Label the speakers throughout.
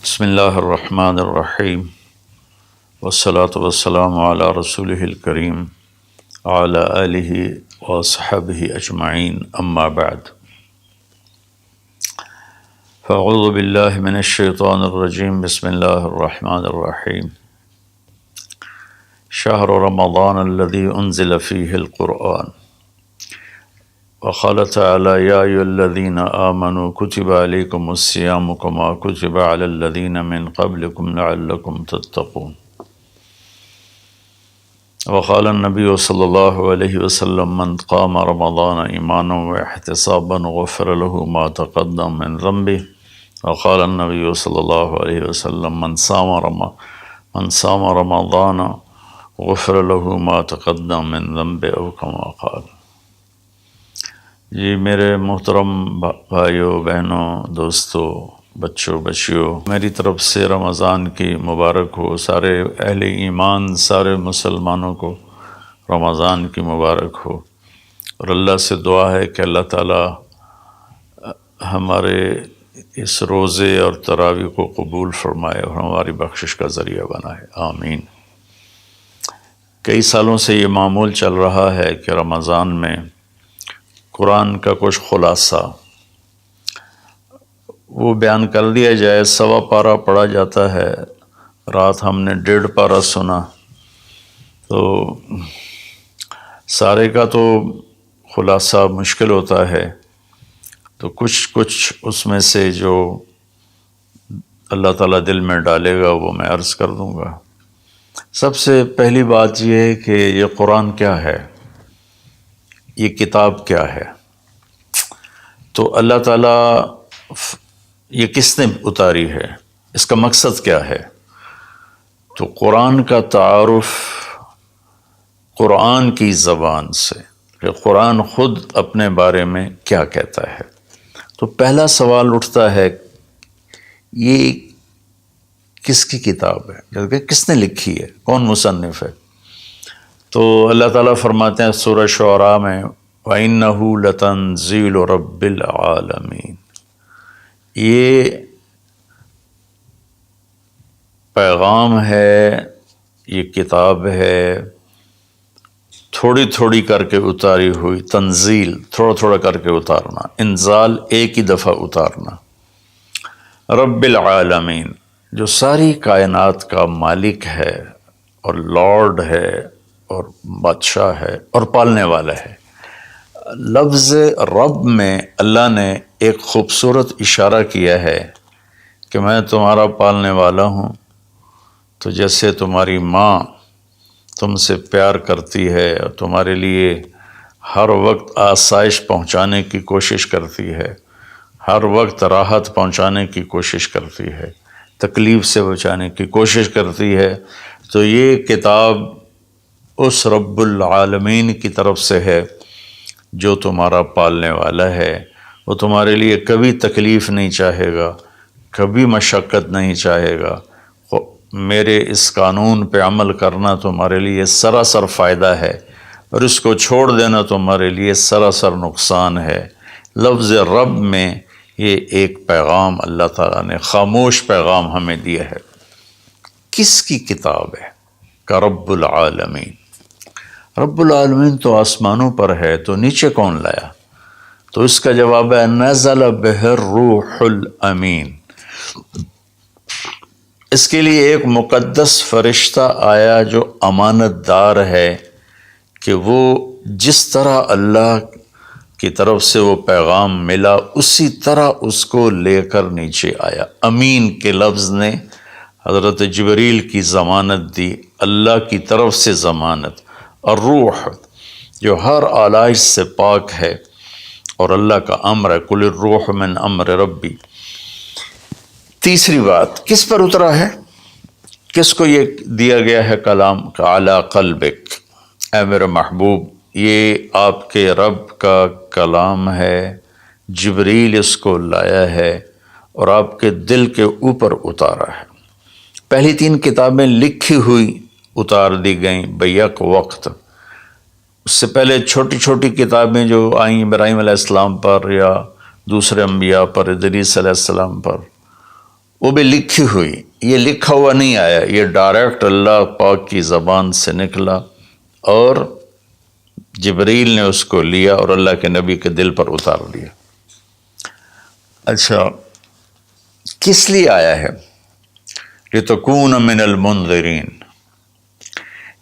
Speaker 1: بسم اللہ الرحمن الرحیم والصلاة والسلام علی رسولہ الکریم وعلی آلہ وصحبہ اجمعین اما بعد فاعوذ باللہ من الشیطان الرجیم بسم اللہ الرحمن الرحیم شہر رمضان الذی انزل فیہ القرآن وقال تعالی یا ایھا الذین آمنوا کتب علیکم الصیام کما کتب علی الذین من قبلکم لعلکم تتقون وقال النبی صلی اللہ علیہ وسلم من قام رمضان ایمانا واحتسابا غفر له ما تقدم من ذنبه وقال النبی صلی اللہ علیہ وسلم من صام رمضان غفر له ما تقدم من ذنبه او کما قال۔ جی میرے محترم بھائیوں بہنوں دوستوں بچوں بچیوں، میری طرف سے رمضان کی مبارک ہو۔ سارے اہل ایمان سارے مسلمانوں کو رمضان کی مبارک ہو، اور اللہ سے دعا ہے کہ اللہ تعالیٰ ہمارے اس روزے اور تراویح کو قبول فرمائے اور ہماری بخشش کا ذریعہ بنائے، آمین۔ کئی سالوں سے یہ معمول چل رہا ہے کہ رمضان میں قرآن کا کچھ خلاصہ وہ بیان کر دیا جائے۔ 1.25 پارہ پڑھا جاتا ہے، رات ہم نے 1.5 پارہ سنا، تو سارے کا تو خلاصہ مشکل ہوتا ہے، تو کچھ اس میں سے جو اللہ تعالیٰ دل میں ڈالے گا وہ میں عرض کر دوں گا۔ سب سے پہلی بات یہ ہے کہ یہ قرآن کیا ہے، یہ کتاب کیا ہے؟ تو اللہ تعالیٰ یہ کس نے اتاری ہے، اس کا مقصد کیا ہے؟ تو قرآن کا تعارف قرآن کی زبان سے، کہ قرآن خود اپنے بارے میں کیا کہتا ہے۔ تو پہلا سوال اٹھتا ہے یہ کس کی کتاب ہے، جبکہ کس نے لکھی ہے، کون مصنف ہے؟ تو اللہ تعالیٰ فرماتے ہیں سورہ شعراء میں وَإِنَّهُ لَتَنزِيلُ رَبِّ الْعَالَمِينَ، یہ پیغام ہے، یہ کتاب ہے، تھوڑی تھوڑی کر کے اتاری ہوئی، تنزیل تھوڑا تھوڑا کر کے اتارنا، انزال ایک ہی دفعہ اتارنا۔ رب العالمین، جو ساری کائنات کا مالک ہے اور لارڈ ہے اور بادشاہ ہے اور پالنے والا ہے۔ لفظ رب میں اللہ نے ایک خوبصورت اشارہ کیا ہے کہ میں تمہارا پالنے والا ہوں، تو جیسے تمہاری ماں تم سے پیار کرتی ہے اور تمہارے لیے ہر وقت آسائش پہنچانے کی کوشش کرتی ہے، ہر وقت راحت پہنچانے کی کوشش کرتی ہے، تکلیف سے بچانے کی کوشش کرتی ہے، تو یہ کتاب اس رب العالمین کی طرف سے ہے جو تمہارا پالنے والا ہے۔ وہ تمہارے لیے کبھی تکلیف نہیں چاہے گا، کبھی مشقت نہیں چاہے گا۔ میرے اس قانون پہ عمل کرنا تمہارے لیے سراسر فائدہ ہے، اور اس کو چھوڑ دینا تمہارے لیے سراسر نقصان ہے۔ لفظ رب میں یہ ایک پیغام اللہ تعالیٰ نے خاموش پیغام ہمیں دیا ہے۔ کس کی کتاب ہے؟ کا رب العالمین۔ رب العالمین تو آسمانوں پر ہے، تو نیچے کون لایا؟ تو اس کا جواب ہے نزل بہ الروح الامین۔ اس کے لیے ایک مقدس فرشتہ آیا جو امانت دار ہے، کہ وہ جس طرح اللہ کی طرف سے وہ پیغام ملا اسی طرح اس کو لے کر نیچے آیا۔ امین کے لفظ نے حضرت جبریل کی ضمانت دی، اللہ کی طرف سے ضمانت۔ اور روح جو ہر آلائش سے پاک ہے اور اللہ کا امر ہے، قل الروح من امر ربی۔ تیسری بات، کس پر اترا ہے؟ کس کو یہ دیا گیا ہے کلام؟ علی قلبک، اے میرے محبوب، یہ آپ کے رب کا کلام ہے، جبریل اس کو لایا ہے اور آپ کے دل کے اوپر اتارا ہے۔ پہلی 3 کتابیں لکھی ہوئی اتار دی گئیں بیک وقت۔ اس سے پہلے چھوٹی چھوٹی کتابیں جو آئیں ابراہیم علیہ السلام پر یا دوسرے انبیاء پر، ادریس علیہ السلام پر، وہ بھی لکھی ہوئی، یہ لکھا ہوا نہیں آیا، یہ ڈائریکٹ اللہ پاک کی زبان سے نکلا اور جبریل نے اس کو لیا اور اللہ کے نبی کے دل پر اتار لیا۔ اچھا، کس لیے آیا ہے؟ لِتَكُونَ مِنَ الْمُنذِرِينَ،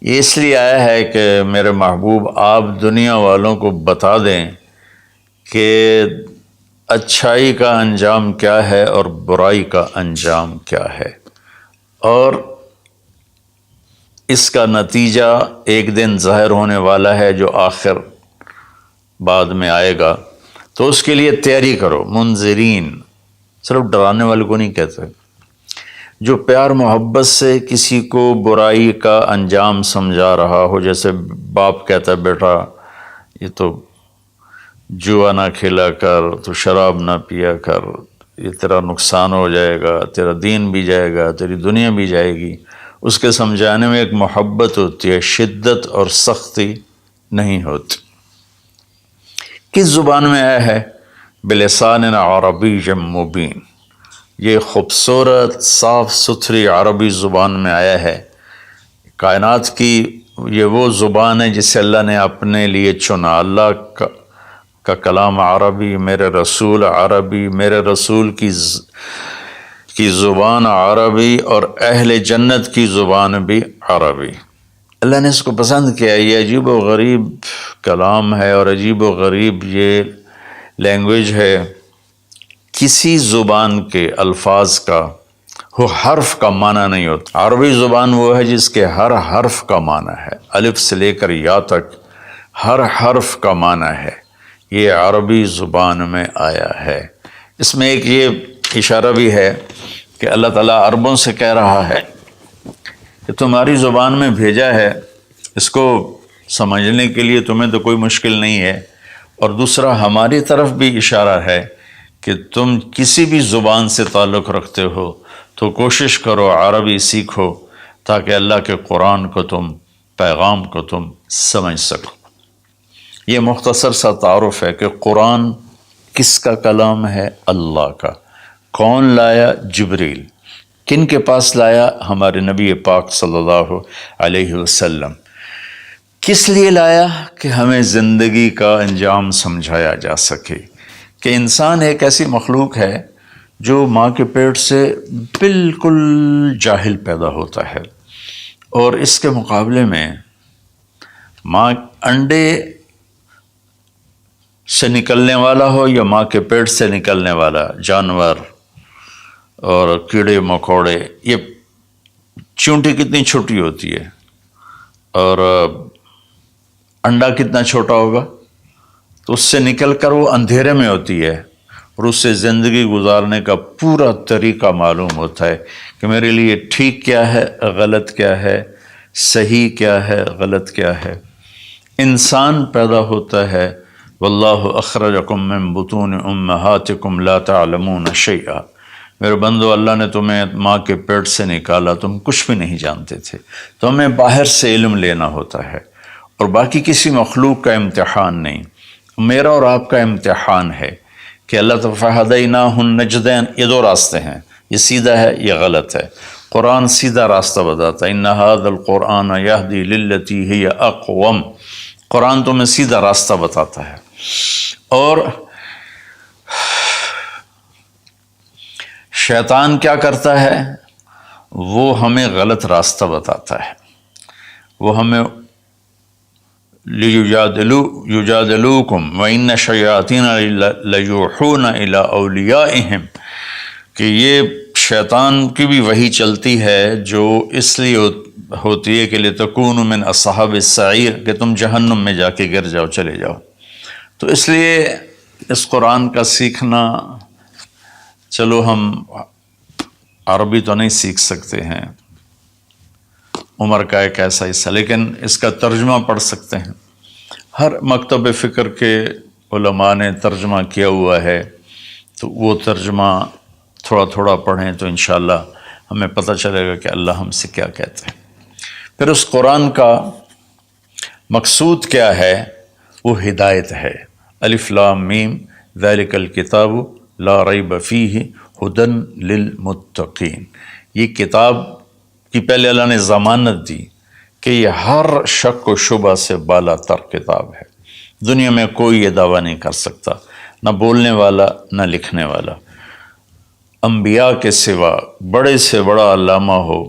Speaker 1: یہ اس لیے آیا ہے کہ میرے محبوب آپ دنیا والوں کو بتا دیں کہ اچھائی کا انجام کیا ہے اور برائی کا انجام کیا ہے، اور اس کا نتیجہ ایک دن ظاہر ہونے والا ہے جو آخر بعد میں آئے گا، تو اس کے لیے تیاری کرو۔ منذرین صرف ڈرانے والے کو نہیں کہتے، جو پیار محبت سے کسی کو برائی کا انجام سمجھا رہا ہو، جیسے باپ کہتا ہے بیٹا یہ تو جوا نہ کھیلا کر، تو شراب نہ پیا کر، یہ تیرا نقصان ہو جائے گا، تیرا دین بھی جائے گا، تیری دنیا بھی جائے گی، اس کے سمجھانے میں ایک محبت ہوتی ہے، شدت اور سختی نہیں ہوتی۔ کس زبان میں آیا ہے؟ بلسان عربی مبین، یہ خوبصورت صاف ستھری عربی زبان میں آیا ہے۔ کائنات کی یہ وہ زبان ہے جسے اللہ نے اپنے لیے چنا۔ اللہ کا کلام عربی، میرے رسول عربی، میرے رسول کی زبان عربی، اور اہل جنت کی زبان بھی عربی۔ اللہ نے اس کو پسند کیا۔ یہ عجیب و غریب کلام ہے اور عجیب و غریب یہ لینگویج ہے۔ کسی زبان کے الفاظ کا وہ حرف کا معنی نہیں ہوتا۔ عربی زبان وہ ہے جس کے ہر حرف کا معنی ہے، الف سے لے کر یا تک ہر حرف کا معنی ہے۔ یہ عربی زبان میں آیا ہے۔ اس میں ایک یہ اشارہ بھی ہے کہ اللہ تعالیٰ عربوں سے کہہ رہا ہے کہ تمہاری زبان میں بھیجا ہے، اس کو سمجھنے کے لیے تمہیں تو کوئی مشکل نہیں ہے، اور دوسرا ہماری طرف بھی اشارہ ہے کہ تم کسی بھی زبان سے تعلق رکھتے ہو تو کوشش کرو عربی سیکھو تاکہ اللہ کے قرآن کو تم، پیغام کو تم سمجھ سکو۔ یہ مختصر سا تعارف ہے کہ قرآن کس کا کلام ہے؟ اللہ کا۔ کون لایا؟ جبریل۔ کن کے پاس لایا؟ ہمارے نبی پاک صلی اللہ علیہ وسلم۔ کس لیے لایا؟ کہ ہمیں زندگی کا انجام سمجھایا جا سکے کہ انسان ایک ایسی مخلوق ہے جو ماں کے پیٹ سے بالکل جاہل پیدا ہوتا ہے، اور اس کے مقابلے میں ماں انڈے سے نکلنے والا ہو یا ماں کے پیٹ سے نکلنے والا جانور اور کیڑے مکوڑے، یہ چونٹی کتنی چھوٹی ہوتی ہے اور انڈا کتنا چھوٹا ہوگا، تو اس سے نکل کر وہ اندھیرے میں ہوتی ہے، اور اس سے زندگی گزارنے کا پورا طریقہ معلوم ہوتا ہے کہ میرے لیے ٹھیک کیا ہے، غلط کیا ہے، صحیح کیا ہے، غلط کیا ہے۔ انسان پیدا ہوتا ہے، واللہ اخرجکم من بطون امہاتکم لا تعلمون شیئا، میرے بندو اللہ نے تمہیں ماں کے پیٹ سے نکالا، تم کچھ بھی نہیں جانتے تھے، تو ہمیں باہر سے علم لینا ہوتا ہے، اور باقی کسی مخلوق کا امتحان نہیں، میرا اور آپ کا امتحان ہے کہ اللہ تعالیٰ فَهَدَيْنَاهُ النَّجْدَيْنِ، یہ دو راستے ہیں، یہ سیدھا ہے، یہ غلط ہے۔ قرآن سیدھا راستہ بتاتا ہے، إِنَّ هَذَا الْقُرْآنَ يَهْدِي لِلَّتِي هِيَ أَقْوَمُ، قرآن تمہیں سیدھا راستہ بتاتا ہے۔ اور شیطان کیا کرتا ہے؟ وہ ہمیں غلط راستہ بتاتا ہے، وہ ہمیں یجادلوکم وَإِنَّ الشَّیَاطِینَ لَیُوحُونَ إِلیٰ أَوْلِیَائِہِم، کہ یہ شیطان کی بھی وحی چلتی ہے جو اس لیے ہوتی ہے کہ لِتَکُونُوا مِنْ أَصْحَابِ السَّعِیرِ، کہ تم جہنم میں جا کے گر جاؤ، چلے جاؤ۔ تو اس لیے اس قرآن کا سیکھنا، چلو ہم عربی تو نہیں سیکھ سکتے ہیں، عمر کا ایک ایسا حصہ، لیکن اس کا ترجمہ پڑھ سکتے ہیں۔ ہر مکتب فکر کے علماء نے ترجمہ کیا ہوا ہے، تو وہ ترجمہ تھوڑا تھوڑا پڑھیں تو انشاءاللہ ہمیں پتہ چلے گا کہ اللہ ہم سے کیا کہتے ہیں۔ پھر اس قرآن کا مقصود کیا ہے؟ وہ ہدایت ہے۔ الف لام میم ذالک الکتاب لا ریب فیہ ہدن للمتقین، یہ کتاب کی پہلے اللہ نے ضمانت دی کہ یہ ہر شک و شبہ سے بالا تر کتاب ہے، دنیا میں کوئی یہ دعویٰ نہیں کر سکتا، نہ بولنے والا نہ لکھنے والا۔ انبیاء کے سوا بڑے سے بڑا علامہ ہو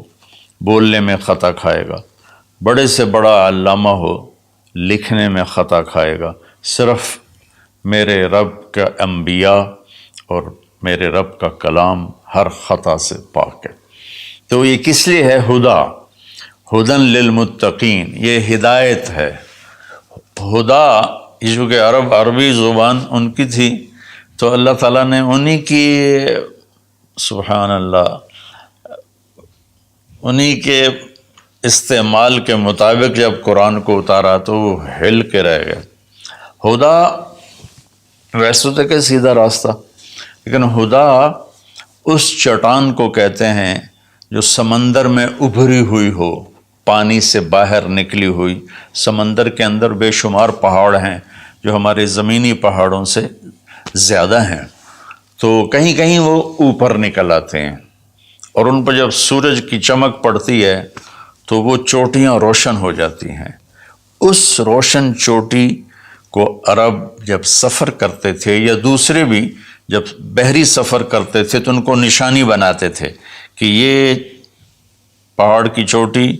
Speaker 1: بولنے میں خطا کھائے گا، بڑے سے بڑا علامہ ہو لکھنے میں خطا کھائے گا، صرف میرے رب کا انبیاء اور میرے رب کا کلام ہر خطا سے پاک ہے۔ تو یہ کس لیے ہے؟ ہدن للمتقین، یہ ہدایت ہے۔ ہدا یہ جو کہ عربی زبان ان کی تھی، تو اللہ تعالیٰ نے انہی کی، سبحان اللہ، انہی کے استعمال کے مطابق جب قرآن کو اتارا تو وہ ہل کے رہ گئے۔ ہدا ویسے تو کہ سیدھا راستہ، لیکن ہدا اس چٹان کو کہتے ہیں جو سمندر میں ابھری ہوئی ہو، پانی سے باہر نکلی ہوئی۔ سمندر کے اندر بے شمار پہاڑ ہیں جو ہمارے زمینی پہاڑوں سے زیادہ ہیں، تو کہیں کہیں وہ اوپر نکل آتے ہیں، اور ان پر جب سورج کی چمک پڑتی ہے تو وہ چوٹیاں روشن ہو جاتی ہیں۔ اس روشن چوٹی کو عرب جب سفر کرتے تھے یا دوسرے بھی جب بحری سفر کرتے تھے تو ان کو نشانی بناتے تھے کہ یہ پہاڑ کی چوٹی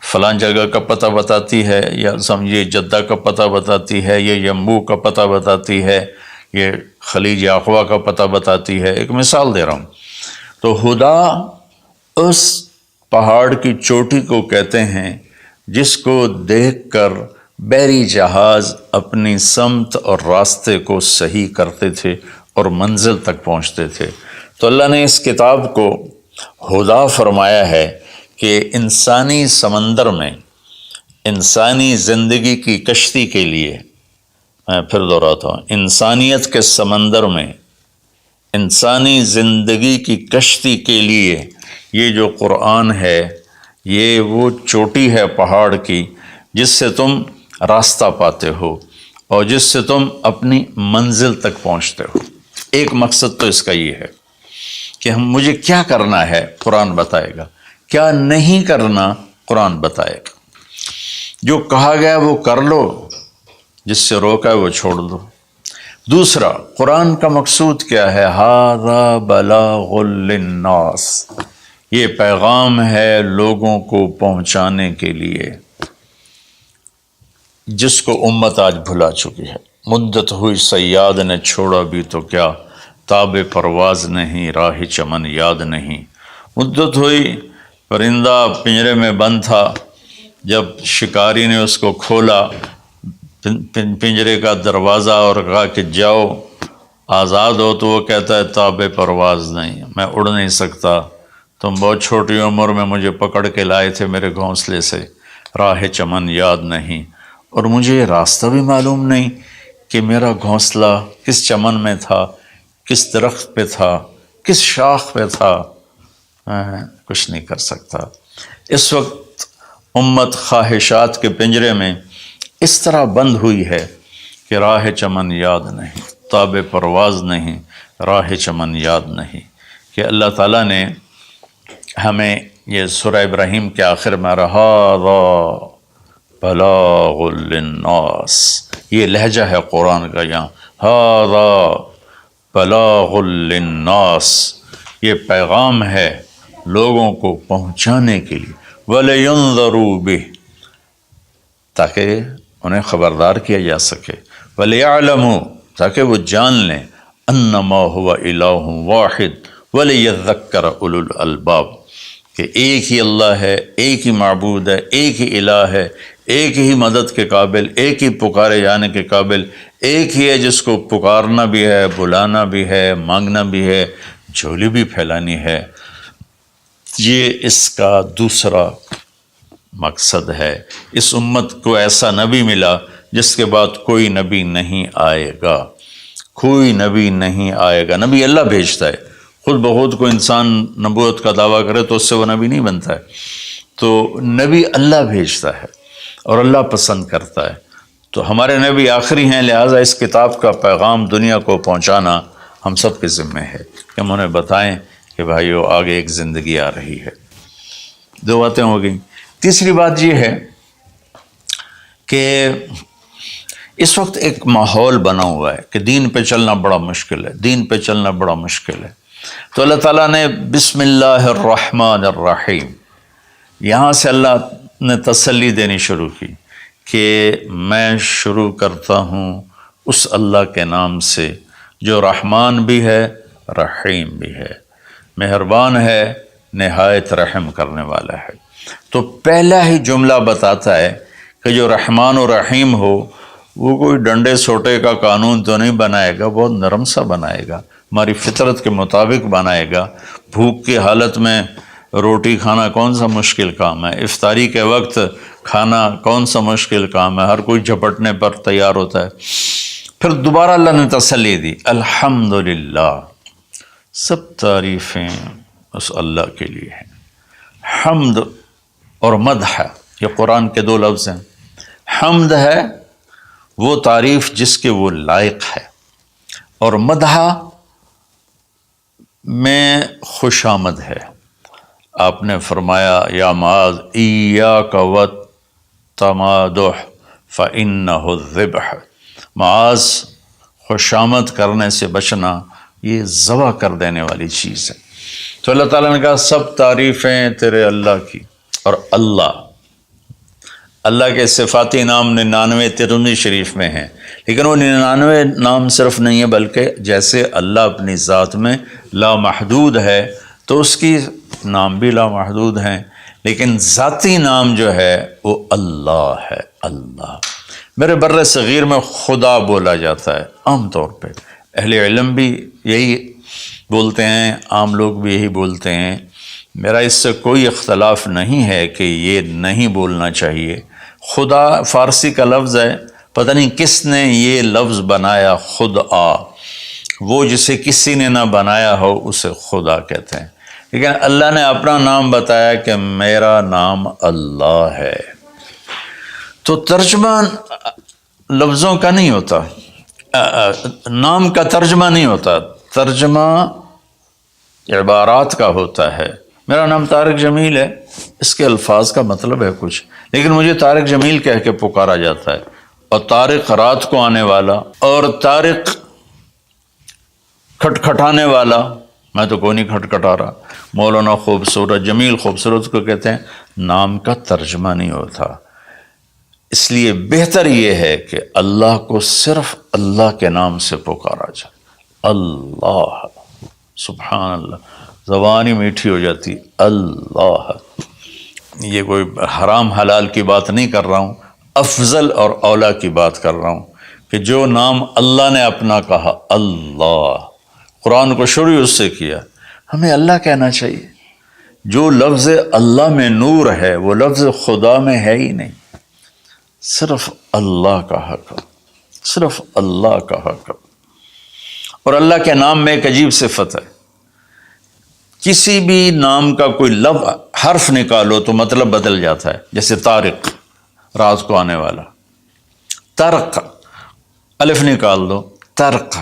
Speaker 1: فلاں جگہ کا پتہ بتاتی ہے، یا سمجھیے جدہ کا پتہ بتاتی ہے، یہ یمبو کا پتہ بتاتی ہے، یہ خلیج عقبہ کا پتہ بتاتی ہے۔ ایک مثال دے رہا ہوں۔ تو ہدا اس پہاڑ کی چوٹی کو کہتے ہیں جس کو دیکھ کر بحری جہاز اپنی سمت اور راستے کو صحیح کرتے تھے اور منزل تک پہنچتے تھے۔ تو اللہ نے اس کتاب کو ہدا فرمایا ہے کہ انسانی سمندر میں، انسانی زندگی کی کشتی کے لیے، میں پھر دہراتا ہوں، انسانیت کے سمندر میں انسانی زندگی کی کشتی کے لیے یہ جو قرآن ہے، یہ وہ چوٹی ہے پہاڑ کی جس سے تم راستہ پاتے ہو اور جس سے تم اپنی منزل تک پہنچتے ہو۔ ایک مقصد تو اس کا یہ ہے کہ مجھے کیا کرنا ہے قرآن بتائے گا، کیا نہیں کرنا قرآن بتائے گا، جو کہا گیا وہ کر لو، جس سے روکا ہے وہ چھوڑ دو۔ دوسرا، قرآن کا مقصود کیا ہے؟ ھذا بلاغ للناس، یہ پیغام ہے لوگوں کو پہنچانے کے لیے، جس کو امت آج بھلا چکی ہے۔ مدت ہوئی صیاد نے چھوڑا بھی تو کیا، تاب پرواز نہیں راہ چمن یاد نہیں۔ مدت ہوئی، پرندہ پنجرے میں بند تھا، جب شکاری نے اس کو کھولا پنجرے کا دروازہ اور کہا کہ جاؤ آزاد ہو، تو وہ کہتا ہے تاب پرواز نہیں، میں اڑ نہیں سکتا، تم بہت چھوٹی عمر میں مجھے پکڑ کے لائے تھے میرے گھونسلے سے، راہ چمن یاد نہیں، اور مجھے یہ راستہ بھی معلوم نہیں کہ میرا گھونسلہ کس چمن میں تھا، کس درخت پہ تھا، کس شاخ پہ تھا، میں کچھ نہیں کر سکتا۔ اس وقت امت خواہشات کے پنجرے میں اس طرح بند ہوئی ہے کہ راہ چمن یاد نہیں، تاب پرواز نہیں، راہ چمن یاد نہیں، کہ اللہ تعالیٰ نے ہمیں یہ سورہ ابراہیم کے آخر میں ھذا بلاغ للناس، یہ لہجہ ہے قرآن کا، یہاں ھذا بلاغ للناس، یہ پیغام ہے لوگوں کو پہنچانے کے لیے، وَلِيُنذَرُوا بِهِ، تاکہ انہیں خبردار کیا جا سکے، وَلِيَعْلَمُوا، تاکہ وہ جان لیں، أَنَّمَا هُوَ إِلَٰهٌ وَاحِدٌ وَلِيَذَّكَّرَ أُولُو الْأَلْبَابِ، کہ ایک ہی اللہ ہے، ایک ہی معبود ہے، ایک ہی الہ ہے، ایک ہی مدد کے قابل، ایک ہی پکارے جانے کے قابل، ایک ہی ہے جس کو پکارنا بھی ہے، بلانا بھی ہے، مانگنا بھی ہے، جھولی بھی پھیلانی ہے۔ یہ اس کا دوسرا مقصد ہے۔ اس امت کو ایسا نبی ملا جس کے بعد کوئی نبی نہیں آئے گا، کوئی نبی نہیں آئے گا۔ نبی اللہ بھیجتا ہے، خود بخود کوئی انسان نبوت کا دعویٰ کرے تو اس سے وہ نبی نہیں بنتا ہے، تو نبی اللہ بھیجتا ہے اور اللہ پسند کرتا ہے۔ تو ہمارے نبی آخری ہیں، لہٰذا اس کتاب کا پیغام دنیا کو پہنچانا ہم سب کے ذمہ ہے کہ ہم انہیں بتائیں کہ بھائیو آگے ایک زندگی آ رہی ہے۔ 2 باتیں ہو گئیں۔ تیسری بات یہ ہے کہ اس وقت ایک ماحول بنا ہوا ہے کہ دین پہ چلنا بڑا مشکل ہے، دین پہ چلنا بڑا مشکل ہے۔ تو اللہ تعالیٰ نے بسم اللہ الرحمن الرحیم، یہاں سے اللہ نے تسلی دینی شروع کی کہ میں شروع کرتا ہوں اس اللہ کے نام سے جو رحمان بھی ہے رحیم بھی ہے، مہربان ہے، نہایت رحم کرنے والا ہے۔ تو پہلا ہی جملہ بتاتا ہے کہ جو رحمان و رحیم ہو وہ کوئی ڈنڈے سوٹے کا قانون تو نہیں بنائے گا، بہت نرم سا بنائے گا، ہماری فطرت کے مطابق بنائے گا۔ بھوک کی حالت میں روٹی کھانا کون سا مشکل کام ہے، افطاری کے وقت کھانا کون سا مشکل کام ہے، ہر کوئی جھپٹنے پر تیار ہوتا ہے۔ پھر دوبارہ اللہ نے تسلی دی، الحمدللہ، سب تعریفیں اس اللہ کے لیے ہیں۔ حمد اور مدح یہ قرآن کے 2 لفظ ہیں۔ حمد ہے وہ تعریف جس کے وہ لائق ہے، اور مدح میں خوش آمد ہے۔ آپ نے فرمایا یا معاذ ایاک والتمادح فإنہ الذبح، معاذ خوش آمد کرنے سے بچنا یہ ذبح کر دینے والی چیز ہے۔ تو اللہ تعالیٰ نے کہا سب تعریفیں تیرے اللہ کی، اور اللہ کے صفاتی نام 99 ترمذی شریف میں ہیں، لیکن وہ 99 نام صرف نہیں ہے بلکہ جیسے اللہ اپنی ذات میں لامحدود ہے تو اس کی نام بھی لامحدود ہیں، لیکن ذاتی نام جو ہے وہ اللہ ہے۔ اللہ میرے بر صغیر میں خدا بولا جاتا ہے عام طور پہ، اہل علم بھی یہی بولتے ہیں، عام لوگ بھی یہی بولتے ہیں۔ میرا اس سے کوئی اختلاف نہیں ہے کہ یہ نہیں بولنا چاہیے۔ خدا فارسی کا لفظ ہے، پتہ نہیں کس نے یہ لفظ بنایا، خدا، وہ جسے کسی نے نہ بنایا ہو اسے خدا کہتے ہیں، لیکن اللہ نے اپنا نام بتایا کہ میرا نام اللہ ہے۔ تو ترجمہ لفظوں کا نہیں ہوتا، نام کا ترجمہ نہیں ہوتا، ترجمہ عبارات کا ہوتا ہے۔ میرا نام طارق جمیل ہے، اس کے الفاظ کا مطلب ہے کچھ، لیکن مجھے طارق جمیل کہہ کے پکارا جاتا ہے، اور طارق رات کو آنے والا، اور طارق کھٹکھٹانے والا، میں تو کوئی نہیں کھٹکھٹا رہا۔ مولانا خوبصورت، جمیل خوبصورت کو کہتے ہیں، نام کا ترجمہ نہیں ہوتا۔ اس لیے بہتر یہ ہے کہ اللہ کو صرف اللہ کے نام سے پکارا جائے، اللہ، سبحان اللہ، زبان ہی میٹھی ہو جاتی، اللہ۔ یہ کوئی حرام حلال کی بات نہیں کر رہا ہوں، افضل اور اولا کی بات کر رہا ہوں کہ جو نام اللہ نے اپنا کہا، اللہ، قرآن کو شروع اس سے کیا، ہمیں اللہ کہنا چاہیے۔ جو لفظ اللہ میں نور ہے وہ لفظ خدا میں ہے ہی نہیں، صرف اللہ کا حق، صرف اللہ کا حق۔ اور اللہ کے نام میں ایک عجیب صفت ہے، کسی بھی نام کا کوئی لفظ حرف نکالو تو مطلب بدل جاتا ہے۔ جیسے طارق، رات کو آنے والا، طرق، الف نکال دو، طرق،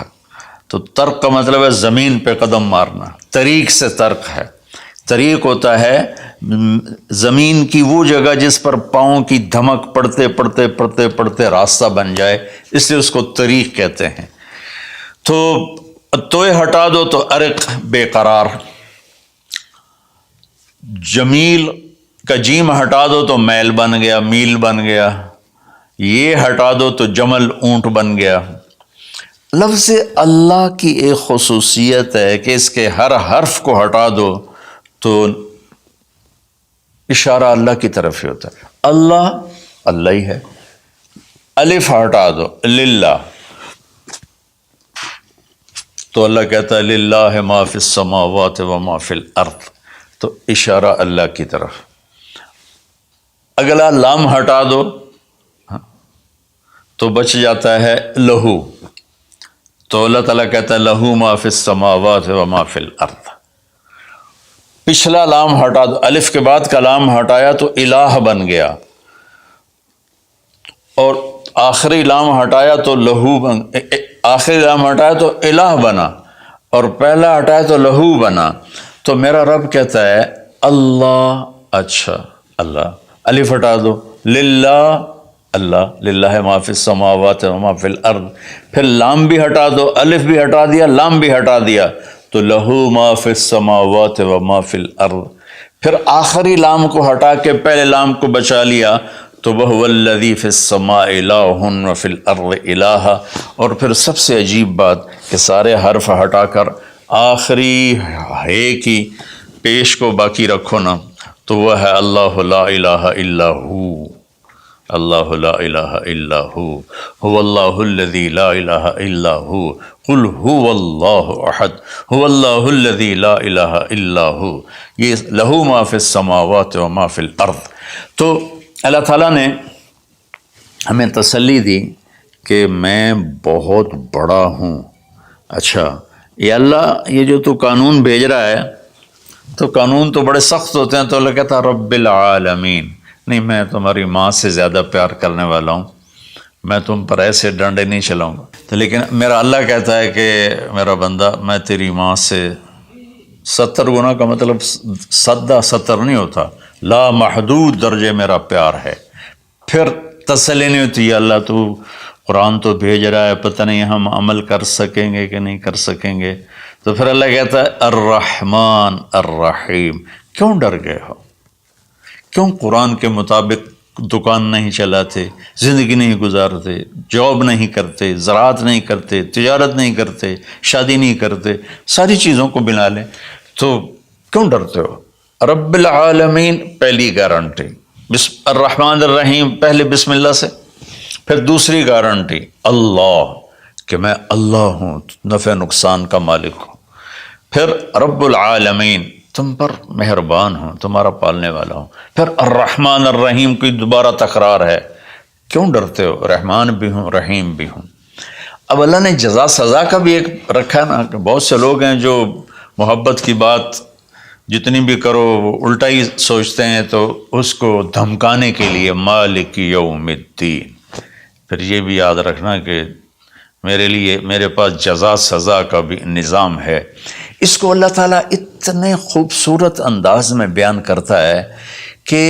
Speaker 1: تو طرق کا مطلب ہے زمین پہ قدم مارنا، طریق سے طرق ہے۔ طریق ہوتا ہے زمین کی وہ جگہ جس پر پاؤں کی دھمک پڑتے پڑتے پڑتے پڑتے راستہ بن جائے، اس لیے اس کو طریق کہتے ہیں۔ تو توئے ہٹا دو تو ارق، بے قرار۔ جمیل کا جیم ہٹا دو تو میل بن گیا، میل بن گیا۔ یہ ہٹا دو تو جمل، اونٹ بن گیا۔ لفظ اللہ کی ایک خصوصیت ہے کہ اس کے ہر حرف کو ہٹا دو تو اشارہ اللہ کی طرف ہی ہوتا ہے، اللہ اللہ ہی ہے۔ الف ہٹا دو، للہ، تو اللہ کہتا ہے للہ ما فی السماوات و ما فی الارض، تو اشارہ اللہ کی طرف۔ اگلا لام ہٹا دو تو بچ جاتا ہے لہو، تو اللہ تعالیٰ کہتا ہے لہو ما فی السماوات و ما فی الارض۔ پچھلا لام ہٹا دو، الف کے بعد کا لام ہٹایا تو الہ بن گیا، اور آخری لام ہٹایا تو لہو بن، آخری لام ہٹایا تو الہ بنا۔ اور پہلا ہٹائے تو لہو بنا. تو میرا رب کہتا ہے اللہ، اچھا اللہ، الف ہٹا دو، للہ، اللہ، للہ ما فی السماوات و ما فی الارض، پھر لام بھی ہٹا دو، الف بھی ہٹا دیا، لام بھی ہٹا دیا، تو لہو ما فی السماوات و ما فی الارض. پھر آخری لام کو ہٹا کے پہلے لام کو بچا لیا تو وَهُوَ الَّذِي فِي السَّمَاءِ إِلَٰهٌ وَفِي الْأَرْضِ إِلَٰهٌ. اور پھر سب سے عجیب بات کہ سارے حرف ہٹا کر آخری ہے کی پیش کو باقی رکھو نا، تو وہ ہے اللہ لا الہ الا ہو. اللہ لا الہ الا ہو، هو اللہ الذی لا الہ الا ہو، قل هو اللہ احد، هو اللہ الذی لا الہ الا ہو. یہ لہو ما فی السماوات و ما فی الارض. تو اللہ تعالیٰ نے ہمیں تسلی دی کہ میں بہت بڑا ہوں. اچھا یہ اللہ، یہ جو تو قانون بھیج رہا ہے تو قانون تو بڑے سخت ہوتے ہیں، تو اللہ کہتا رب العالمین، نہیں میں تمہاری ماں سے زیادہ پیار کرنے والا ہوں، میں تم پر ایسے ڈنڈے نہیں چلاؤں گا. تو لیکن میرا اللہ کہتا ہے کہ میرا بندہ میں تیری ماں سے 70 گنا کا مطلب 70 نہیں ہوتا، لا محدود درجے میرا پیار ہے. پھر تسلی نہیں ہوتی، اللہ تو قرآن تو بھیج رہا ہے، پتہ نہیں ہم عمل کر سکیں گے کہ نہیں کر سکیں گے. تو پھر اللہ کہتا ہے الرحمن الرحیم. کیوں ڈر گئے ہو؟ کیوں قرآن کے مطابق دکان نہیں چلاتے، زندگی نہیں گزارتے، جاب نہیں کرتے، زراعت نہیں کرتے، تجارت نہیں کرتے، شادی نہیں کرتے، ساری چیزوں کو بنا لیں، تو کیوں ڈرتے ہو؟ رب العالمین پہلی گارنٹی، الرحمن الرحیم پہلے بسم اللہ سے. پھر دوسری گارنٹی اللہ، کہ میں اللہ ہوں، نفع نقصان کا مالک ہوں. پھر رب العالمین، تم پر مہربان ہوں، تمہارا پالنے والا ہوں. پھر الرحمن الرحیم کی دوبارہ تکرار ہے. کیوں ڈرتے ہو؟ رحمان بھی ہوں، رحیم بھی ہوں. اب اللہ نے جزا سزا کا بھی ایک رکھا نا، کہ بہت سے لوگ ہیں جو محبت کی بات جتنی بھی کرو وہ الٹا ہی سوچتے ہیں، تو اس کو دھمکانے کے لیے مالک یوم الدین. پھر یہ بھی یاد رکھنا کہ میرے پاس جزا سزا کا بھی نظام ہے. اس کو اللہ تعالیٰ اتنے خوبصورت انداز میں بیان کرتا ہے کہ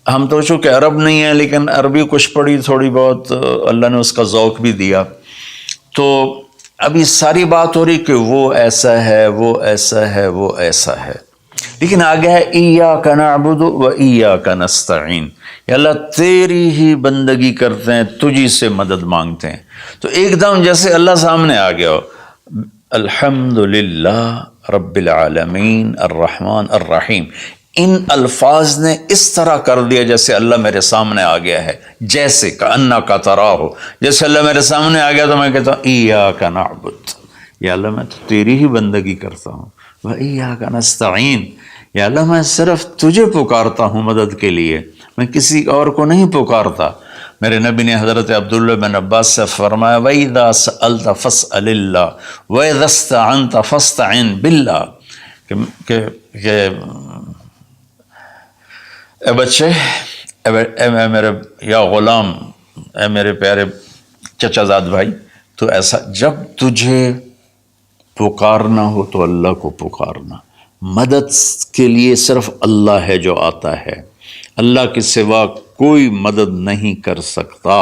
Speaker 1: ہم تو چونکہ عرب نہیں ہیں، لیکن عربی کچھ پڑھی تھوڑی بہت، اللہ نے اس کا ذوق بھی دیا. تو ابھی ساری بات ہو رہی کہ وہ ایسا ہے، وہ ایسا ہے، وہ ایسا ہے، لیکن آگے ہے ایاک نعبد و ایاک نستعین. یا اللہ تیری ہی بندگی کرتے ہیں، تجھی سے مدد مانگتے ہیں. تو ایک دم جیسے اللہ سامنے آ گیا ہو، الحمدللہ رب العالمین الرحمن الرحیم. ان الفاظ نے اس طرح کر دیا جیسے اللہ میرے سامنے آ گیا ہے، جیسے کأنک تراہ، جیسے اللہ میرے سامنے آ گیا تو میں کہتا ہوں ایاک نعبد، یا اللہ میں تو تیری ہی بندگی کرتا ہوں، و ایاک نستعین، یا اللہ میں صرف تجھے پکارتا ہوں مدد کے لیے، میں کسی اور کو نہیں پکارتا. میرے نبی نے حضرت عبداللہ بن عباس سے فرمایا وَإِذَا سَأَلْتَ فَاسْأَلِ اللَّهِ وَإِذَا اسْتَعَنْتَ فَاسْتَعِنْ بِاللَّهِ، کہ اے بچے، اے میرے یا غلام، اے میرے پیارے چچا زاد بھائی، تو ایسا جب تجھے پکارنا ہو تو اللہ کو پکارنا. مدد کے لیے صرف اللہ ہے جو آتا ہے، اللہ کے سوا کوئی مدد نہیں کر سکتا.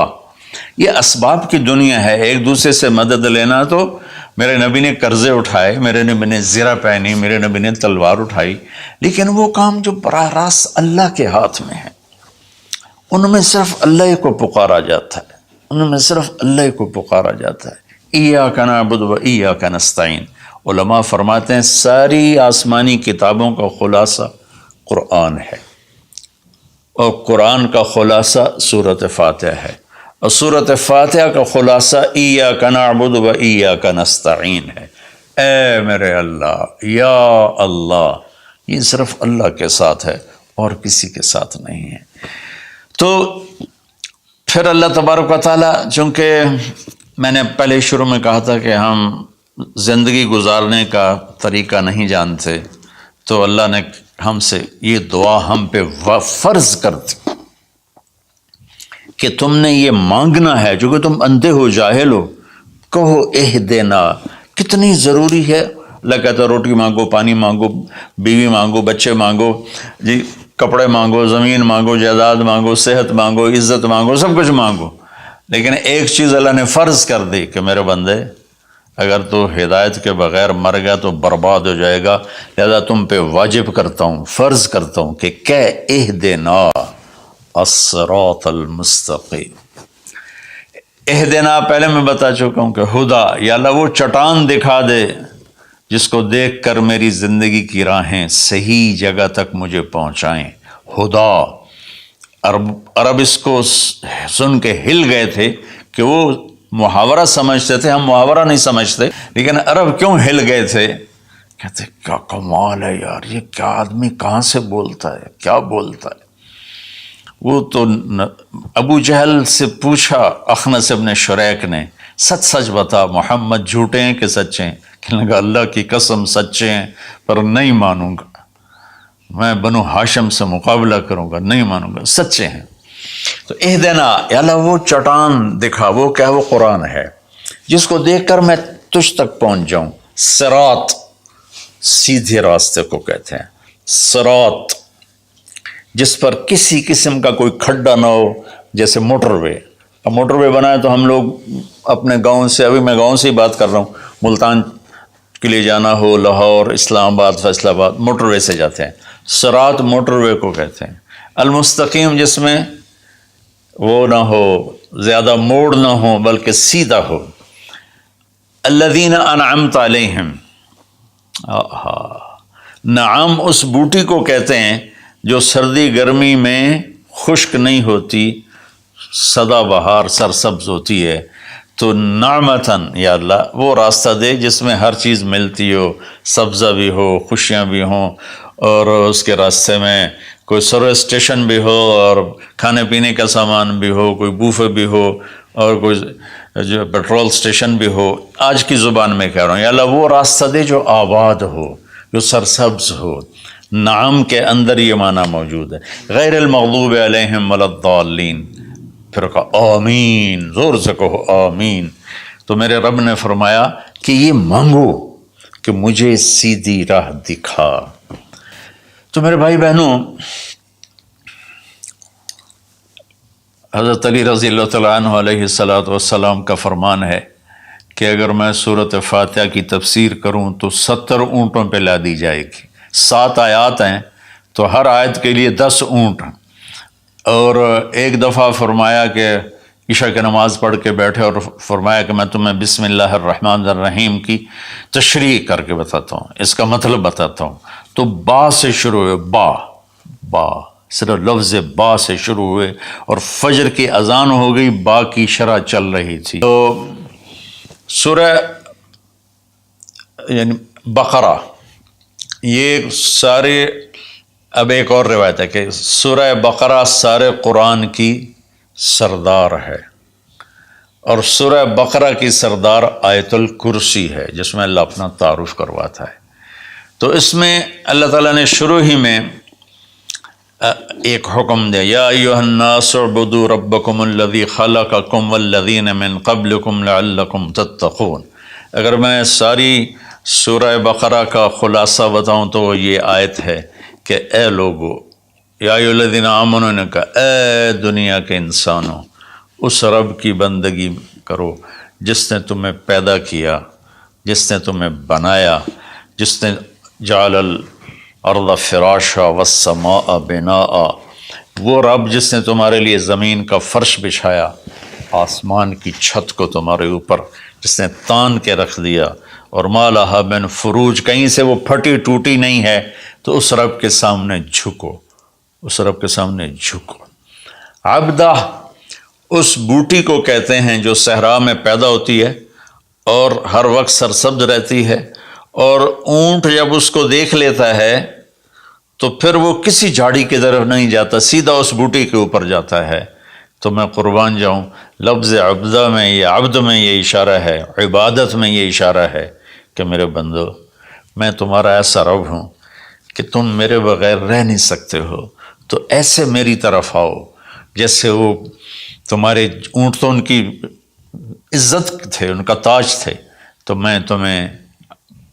Speaker 1: یہ اسباب کی دنیا ہے، ایک دوسرے سے مدد لینا. تو میرے نبی نے قرضے اٹھائے، میرے نبی نے زرہ پہنی، میرے نبی نے تلوار اٹھائی، لیکن وہ کام جو براہ راست اللہ کے ہاتھ میں ہے، ان میں صرف اللہ کو پکارا جاتا ہے، ان میں صرف اللہ کو پکارا جاتا ہے. ایاک نعبد و ایاک نستعین. علماء فرماتے ہیں ساری آسمانی کتابوں کا خلاصہ قرآن ہے، اور قرآن کا خلاصہ سورۃ فاتحہ ہے، اور سورۃ فاتحہ کا خلاصہ ایاک نعبد و ایاک نستعین ہے. اے میرے اللہ، یا اللہ، یہ صرف اللہ کے ساتھ ہے اور کسی کے ساتھ نہیں ہے. تو پھر اللہ تبارک و تعالیٰ، چونکہ میں نے پہلے شروع میں کہا تھا کہ ہم زندگی گزارنے کا طریقہ نہیں جانتے، تو اللہ نے ہم سے یہ دعا ہم پہ فرض کر دی کہ تم نے یہ مانگنا ہے، جو کہ تم اندھے ہو، جاہل ہو، کہو اہدنا، کتنی ضروری ہے. اللہ کہتا ہے روٹی مانگو، پانی مانگو، بیوی مانگو، بچے مانگو، جی کپڑے مانگو، زمین مانگو، جائیداد مانگو، صحت مانگو، عزت مانگو، سب کچھ مانگو. لیکن ایک چیز اللہ نے فرض کر دی کہ میرے بندے اگر تو ہدایت کے بغیر مر گیا تو برباد ہو جائے گا، لہذا تم پہ واجب کرتا ہوں، فرض کرتا ہوں کہ اہدنا الصراط المستقیم. اہدنا پہلے میں بتا چکا ہوں کہ ہدا، یا اللہ وہ چٹان دکھا دے جس کو دیکھ کر میری زندگی کی راہیں صحیح جگہ تک مجھے پہنچائیں. ہدا، عرب اس کو سن کے ہل گئے تھے کہ وہ محاورہ سمجھتے تھے، ہم محاورہ نہیں سمجھتے، لیکن عرب کیوں ہل گئے تھے؟ کہتے کیا کمال ہے یار، یہ کیا آدمی کہاں سے بولتا ہے، کیا بولتا ہے. وہ تو ابو جہل سے پوچھا اخنس ابن شریک نے، سچ سچ بتا محمد جھوٹے ہیں کہ سچے ہیں؟ کہنے لگا اللہ کی قسم سچے ہیں، پر نہیں مانوں گا، میں بنو ہاشم سے مقابلہ کروں گا، نہیں مانوں گا، سچے ہیں. تو اہدنا، یا اللہ وہ چٹان دکھا، وہ کیا، وہ قرآن ہے جس کو دیکھ کر میں تجھ تک پہنچ جاؤں. صراط، سیدھے راستے کو کہتے ہیں. صراط جس پر کسی قسم کا کوئی کھڈا نہ ہو، جیسے موٹر وے. اب موٹر وے بنائے تو ہم لوگ اپنے گاؤں سے، ابھی میں گاؤں سے ہی بات کر رہا ہوں، ملتان کے لیے جانا ہو، لاہور، اسلام آباد، فیصل آباد، موٹر وے سے جاتے ہیں. صراط موٹر وے کو کہتے ہیں. المستقیم جس میں وہ نہ ہو، زیادہ موڑ نہ ہو بلکہ سیدھا ہو. الذین انعمت علیہم، نعم اس بوٹی کو کہتے ہیں جو سردی گرمی میں خشک نہیں ہوتی، سدا بہار سرسبز ہوتی ہے. تو نعمتاً، یا اللہ وہ راستہ دے جس میں ہر چیز ملتی ہو، سبزہ بھی ہو، خوشیاں بھی ہوں، اور اس کے راستے میں کوئی سروس اسٹیشن بھی ہو، اور کھانے پینے کا سامان بھی ہو، کوئی بوفے بھی ہو، اور کوئی جو پیٹرول اسٹیشن بھی ہو. آج کی زبان میں کہہ رہا ہوں، یا اللہ وہ راستہ دے جو آباد ہو، جو سرسبز ہو. نعم کے اندر یہ معنی موجود ہے. غیر المغضوب علیہم ولا الضالین. پھر کہا آمین، زور سے کہو آمین. تو میرے رب نے فرمایا کہ یہ مانگو کہ مجھے سیدھی راہ دکھا. تو میرے بھائی بہنوں، حضرت علی رضی اللہ تعالیٰ عنہ علیہ السلام کا فرمان ہے کہ اگر میں سورۃ فاتحہ کی تفسیر کروں تو 70 اونٹوں پہ لا دی جائے گی. 7 آیات ہیں تو ہر آیت کے لیے 10 اونٹ. اور ایک دفعہ فرمایا کہ عشاء کی نماز پڑھ کے بیٹھے اور فرمایا کہ میں تمہیں بسم اللہ الرحمن الرحیم کی تشریح کر کے بتاتا ہوں، اس کا مطلب بتاتا ہوں. تو با سے شروع ہوئے، با صرف لفظ با سے شروع ہوئے، اور فجر کی اذان ہو گئی، با کی شرح چل رہی تھی. تو سورہ یعنی بقرہ، یہ سارے، اب ایک اور روایت ہے کہ سورہ بقرہ سارے قرآن کی سردار ہے، اور سورہ بقرہ کی سردار آیت الکرسی ہے جس میں اللہ اپنا تعارف کرواتا ہے. تو اس میں اللہ تعالیٰ نے شروع ہی میں ایک حکم دیا، یا ایھا الناس اعبدوا ربکم الذی خلقکم والذین من قبلکم لعلکم تتقون. اگر میں ساری سورہ بقرہ کا خلاصہ بتاؤں تو یہ آیت ہے کہ اے لوگو، یا ایھا الذین آمنوا نے کہا اے دنیا کے انسانوں، اس رب کی بندگی کرو جس نے تمہیں پیدا کیا، جس نے تمہیں بنایا، جس نے جعل الارض فراشا والسماء بناء. وہ رب جس نے تمہارے لیے زمین کا فرش بچھایا، آسمان کی چھت کو تمہارے اوپر جس نے تان کے رکھ دیا، اور ما لہا من فروج، کہیں سے وہ پھٹی ٹوٹی نہیں ہے. تو اس رب کے سامنے جھکو، اس رب کے سامنے جھکو. عبدہ اس بوٹی کو کہتے ہیں جو صحرا میں پیدا ہوتی ہے اور ہر وقت سرسبز رہتی ہے، اور اونٹ جب اس کو دیکھ لیتا ہے تو پھر وہ کسی جھاڑی کی طرف نہیں جاتا، سیدھا اس بوٹی کے اوپر جاتا ہے. تو میں قربان جاؤں، لفظ عبدہ میں، یہ عبد میں یہ اشارہ ہے، عبادت میں یہ اشارہ ہے کہ میرے بندو، میں تمہارا ایسا رب ہوں کہ تم میرے بغیر رہ نہیں سکتے ہو. تو ایسے میری طرف آؤ جیسے وہ تمہارے اونٹ تو ان کی عزت تھے، ان کا تاج تھے. تو میں تمہیں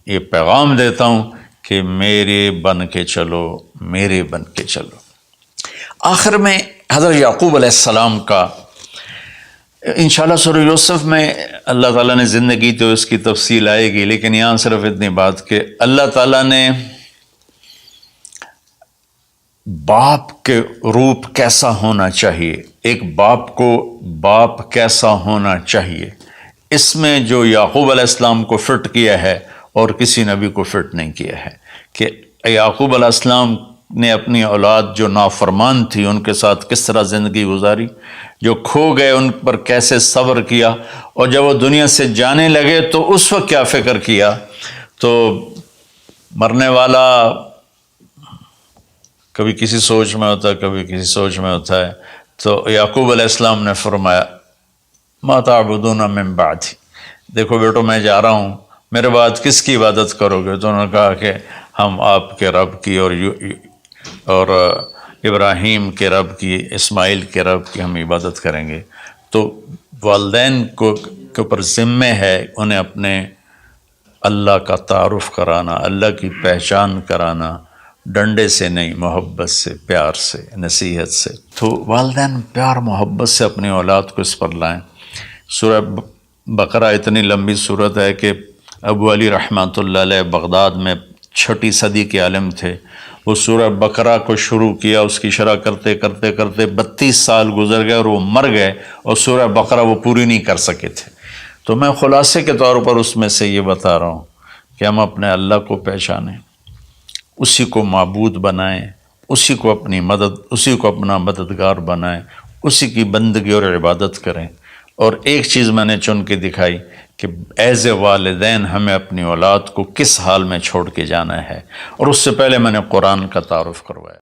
Speaker 1: یہ پیغام دیتا ہوں کہ میرے بن کے چلو، میرے بن کے چلو۔ آخر میں حضرت یعقوب علیہ السلام کا انشاءاللہ سورہ یوسف میں اللہ تعالیٰ نے زندگی تو اس کی تفصیل آئے گی، لیکن یہاں صرف اتنی بات کہ اللہ تعالیٰ نے باپ کے روپ کیسا ہونا چاہیے، ایک باپ کو باپ کیسا ہونا چاہیے، اس میں جو یعقوب علیہ السلام کو فٹ کیا ہے اور کسی نبی کو فٹ نہیں کیا ہے، کہ یعقوب علیہ السلام نے اپنی اولاد جو نافرمان تھی ان کے ساتھ کس طرح زندگی گزاری، جو کھو گئے ان پر کیسے صبر کیا، اور جب وہ دنیا سے جانے لگے تو اس وقت کیا فکر کیا۔ تو مرنے والا کبھی کسی سوچ میں ہوتا ہے، کبھی کسی سوچ میں ہوتا ہے، تو یعقوب علیہ السلام نے فرمایا ما تعبدون من بعدی، دیکھو بیٹو میں جا رہا ہوں، میرے بعد کس کی عبادت کرو گے؟ تو انہوں نے کہا کہ ہم آپ کے رب کی اور ابراہیم کے رب کی، اسماعیل کے رب کی ہم عبادت کریں گے۔ تو والدین کے اوپر ذمہ ہے انہیں اپنے اللہ کا تعارف کرانا، اللہ کی پہچان کرانا، ڈنڈے سے نہیں، محبت سے، پیار سے، نصیحت سے۔ تو والدین پیار محبت سے اپنی اولاد کو اس پر لائیں۔ سورہ بقرہ اتنی لمبی صورت ہے کہ ابو علی رحمۃ اللہ علیہ بغداد میں 6 صدی کے عالم تھے، وہ سورہ بقرہ کو شروع کیا، اس کی شرح کرتے کرتے کرتے 32 سال گزر گئے اور وہ مر گئے، اور سورہ بقرہ وہ پوری نہیں کر سکے تھے۔ تو میں خلاصے کے طور پر اس میں سے یہ بتا رہا ہوں کہ ہم اپنے اللہ کو پہچانیں، اسی کو معبود بنائیں، اسی کو اپنا مددگار بنائیں، اسی کی بندگی اور عبادت کریں۔ اور ایک چیز میں نے چن کے دکھائی کہ ایز اے والدین ہمیں اپنی اولاد کو کس حال میں چھوڑ کے جانا ہے، اور اس سے پہلے میں نے قرآن کا تعارف کروایا۔